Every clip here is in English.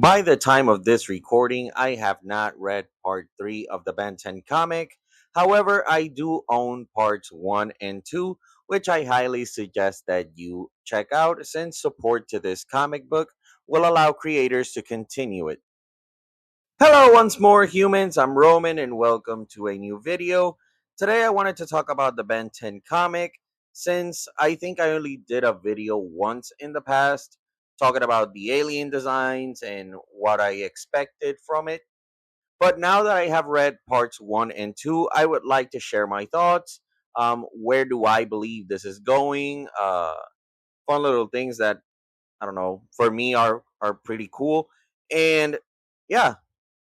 By the time of this recording, I have not read part 3 of the Ben 10 comic. However, I do own parts 1 and 2, which I highly suggest that you check out since support to this comic book will allow creators to continue it. Hello once more humans, I'm Roman and welcome to a new video. Today I wanted to talk about the Ben 10 comic since I think I only did a video once in the past talking about the alien designs and what I expected from it. But now that I have read parts 1 and 2, I would like to share my thoughts. Where do I believe this is going? Fun little things that I don't know, for me are pretty cool. And yeah,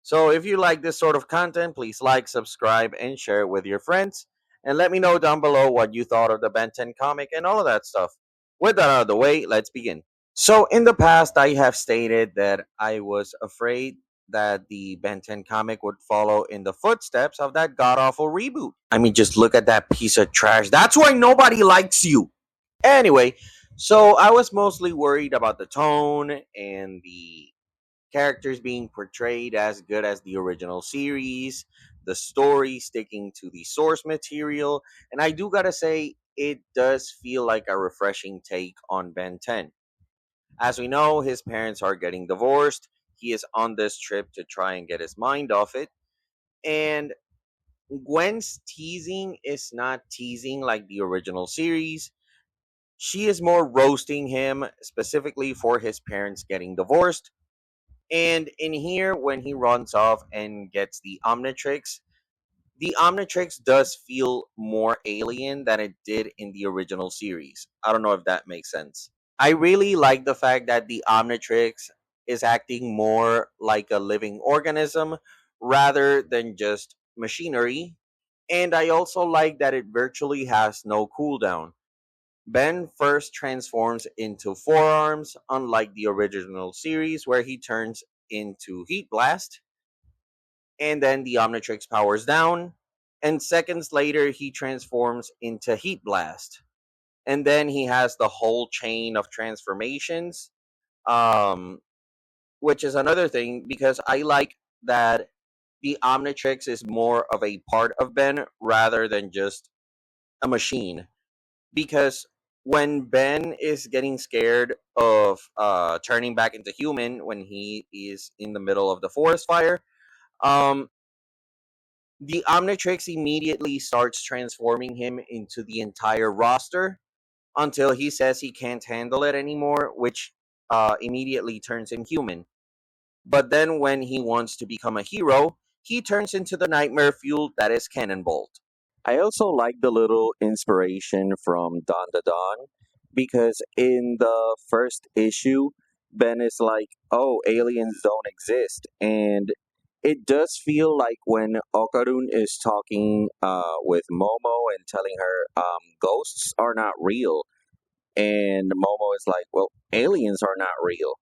so if you like this sort of content, please like, subscribe, and share it with your friends. And let me know down below what you thought of the Ben 10 comic and all of that stuff. With that out of the way, let's begin. So in the past, I have stated that I was afraid that the Ben 10 comic would follow in the footsteps of that god awful reboot. I mean, just look at that piece of trash. That's why nobody likes you. Anyway, so I was mostly worried about the tone and the characters being portrayed as good as the original series, the story sticking to the source material, and I do gotta say, it does feel like a refreshing take on Ben 10. As we know, his parents are getting divorced. He is on this trip to try and get his mind off it, and Gwen's teasing is not teasing like the original series. She is more roasting him specifically for his parents getting divorced. And in here, when he runs off and gets the Omnitrix does feel more alien than it did in the original series. I don't know if that makes sense. I really like the fact that the Omnitrix is acting more like a living organism rather than just machinery. And I also like that it virtually has no cooldown. Ben first transforms into Forearms, unlike the original series where he turns into Heat Blast, and then the Omnitrix powers down, and seconds later he transforms into Heat Blast. And then he has the whole chain of transformations, um, which is another thing because I like that the Omnitrix is more of a part of Ben rather than just a machine, because when Ben is getting scared of turning back into human when he is in the middle of the forest fire, um, the Omnitrix immediately starts transforming him into the entire roster until he says he can't handle it anymore, which immediately turns him human. But then when he wants to become a hero, he turns into the nightmare fuel that is Cannonbolt. I also like the little inspiration from Dawn to Dawn because in the first issue, Ben is like, "Oh, aliens don't exist," and it does feel like when Okarun is talking with Momo and telling her ghosts are not real, and Momo is like, "Well, aliens are not real,"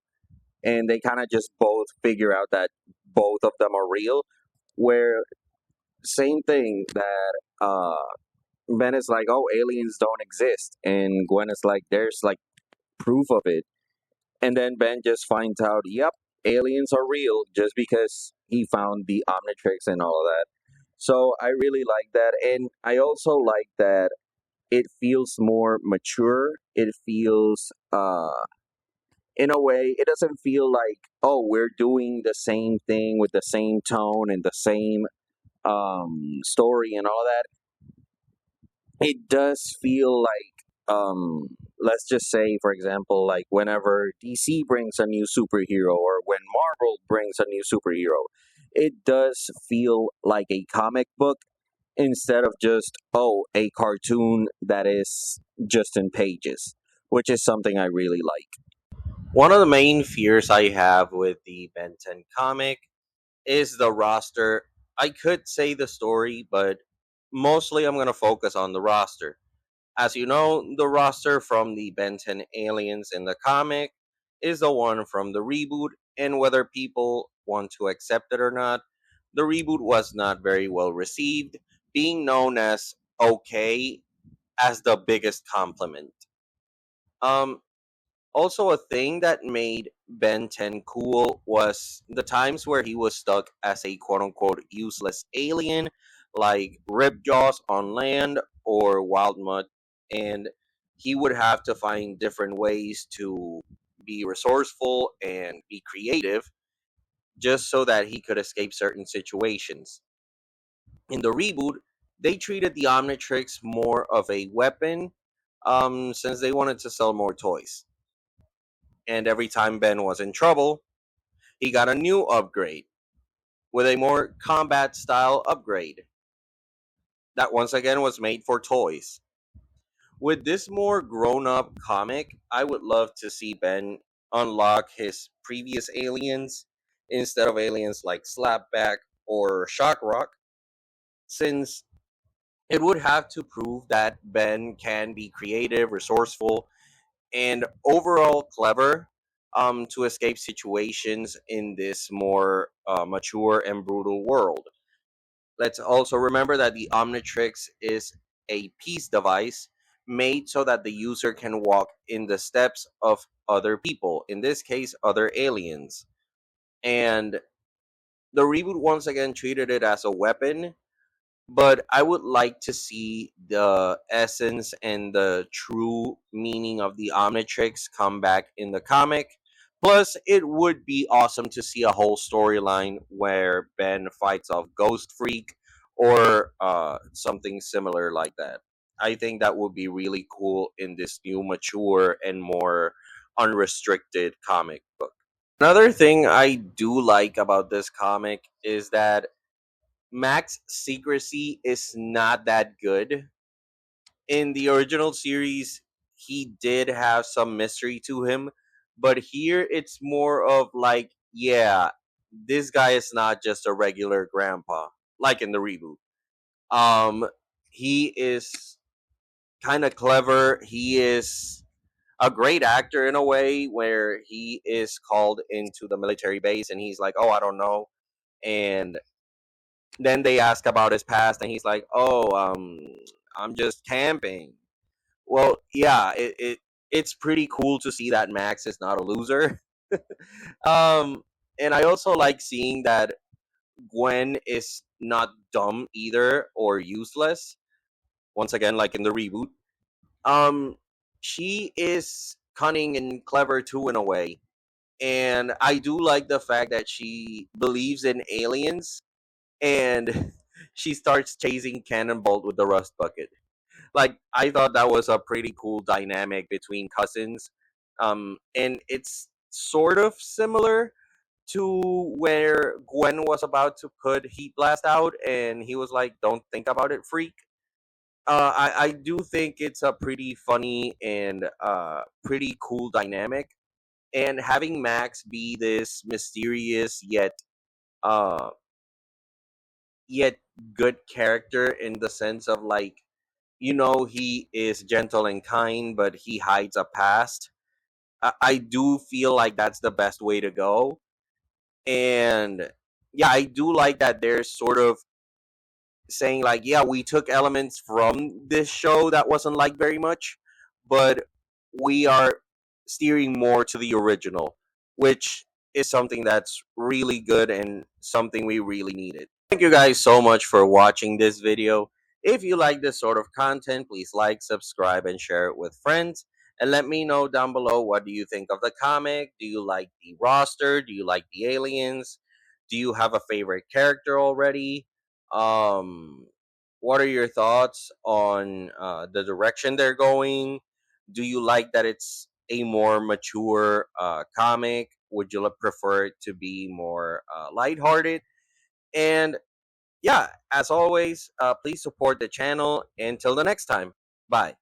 and they kind of just both figure out that both of them are real. Where same thing that Ben is like, "Oh, aliens don't exist," and Gwen is like, "There's like proof of it." And then Ben just finds out, "Yep, aliens are real," just because he found the Omnitrix and all of that. So I really like that, and I also like that it feels more mature. It feels, in a way, it doesn't feel like, oh, we're doing the same thing with the same tone and the same story and all that. It does feel like, let's just say, for example, like whenever DC brings a new superhero or when Marvel brings a new superhero, it does feel like a comic book instead of just, oh, a cartoon that is just in pages, which is something I really like. One of the main fears I have with the Ben 10 comic is the roster. I could say the story, but mostly I'm going to focus on the roster. As you know, the roster from the Ben 10 aliens in the comic is the one from the reboot, and whether people want to accept it or not, the reboot was not very well received, being known as okay as the biggest compliment. Um, Also, a thing that made Ben 10 cool was the times where he was stuck as a quote unquote useless alien, like Ripjaws on land or Wild Mud, and he would have to find different ways to be resourceful and be creative just so that he could escape certain situations. In the reboot, they treated the Omnitrix more of a weapon, since they wanted to sell more toys. And every time Ben was in trouble, he got a new upgrade with a more combat style upgrade that once again was made for toys. With this more grown up comic, I would love to see Ben unlock his previous aliens instead of aliens like Slapback or Shockrock, since it would have to prove that Ben can be creative, resourceful, and overall clever, to escape situations in this more mature and brutal world. Let's also remember that the Omnitrix is a peace device made so that the user can walk in the steps of other people, in this case, other aliens. And the reboot once again treated it as a weapon, but I would like to see the essence and the true meaning of the Omnitrix come back in the comic. Plus, it would be awesome to see a whole storyline where Ben fights off Ghost Freak or something similar like that. I think that would be really cool in this new, mature, and more unrestricted comic book. Another thing I do like about this comic is that Mac's secrecy is not that good. In the original series, he did have some mystery to him, but here it's more of like, yeah, this guy is not just a regular grandpa, like in the reboot. Um, he is kind of clever. He is a great actor in a way where he is called into the military base and he's like, oh, I don't know. And then they ask about his past and he's like, oh, I'm just camping. Well, yeah, it's pretty cool to see that Max is not a loser. um and I also like seeing that Gwen is not dumb either or useless, once again like in the reboot. um she is cunning and clever too in a way, and I do like the fact that she believes in aliens, and she starts chasing Cannonbolt with the rust bucket. Like, I thought that was a pretty cool dynamic between cousins. And it's sort of similar to where Gwen was about to put Heat Blast out, and he was like, "Don't think about it, freak." I do think it's a pretty funny and pretty cool dynamic, and having Max be this mysterious uh yet good character in the sense of like, he is gentle and kind, but he hides a past. I do feel like that's the best way to go. And yeah, I do like that they're sort of saying, like, yeah, we took elements from this show that wasn't like very much, but we are steering more to the original, which is something that's really good and something we really needed. Thank you guys so much for watching this video. If you like this sort of content, please like, subscribe, and share it with friends. And let me know down below, what do you think of the comic? Do you like the roster? Do you like the aliens? Do you have a favorite character already? Um, what are your thoughts on the direction they're going? Do you like that it's a more mature comic? Would you prefer it to be more lighthearted? And yeah, as always, please support the channel. Until the next time, bye.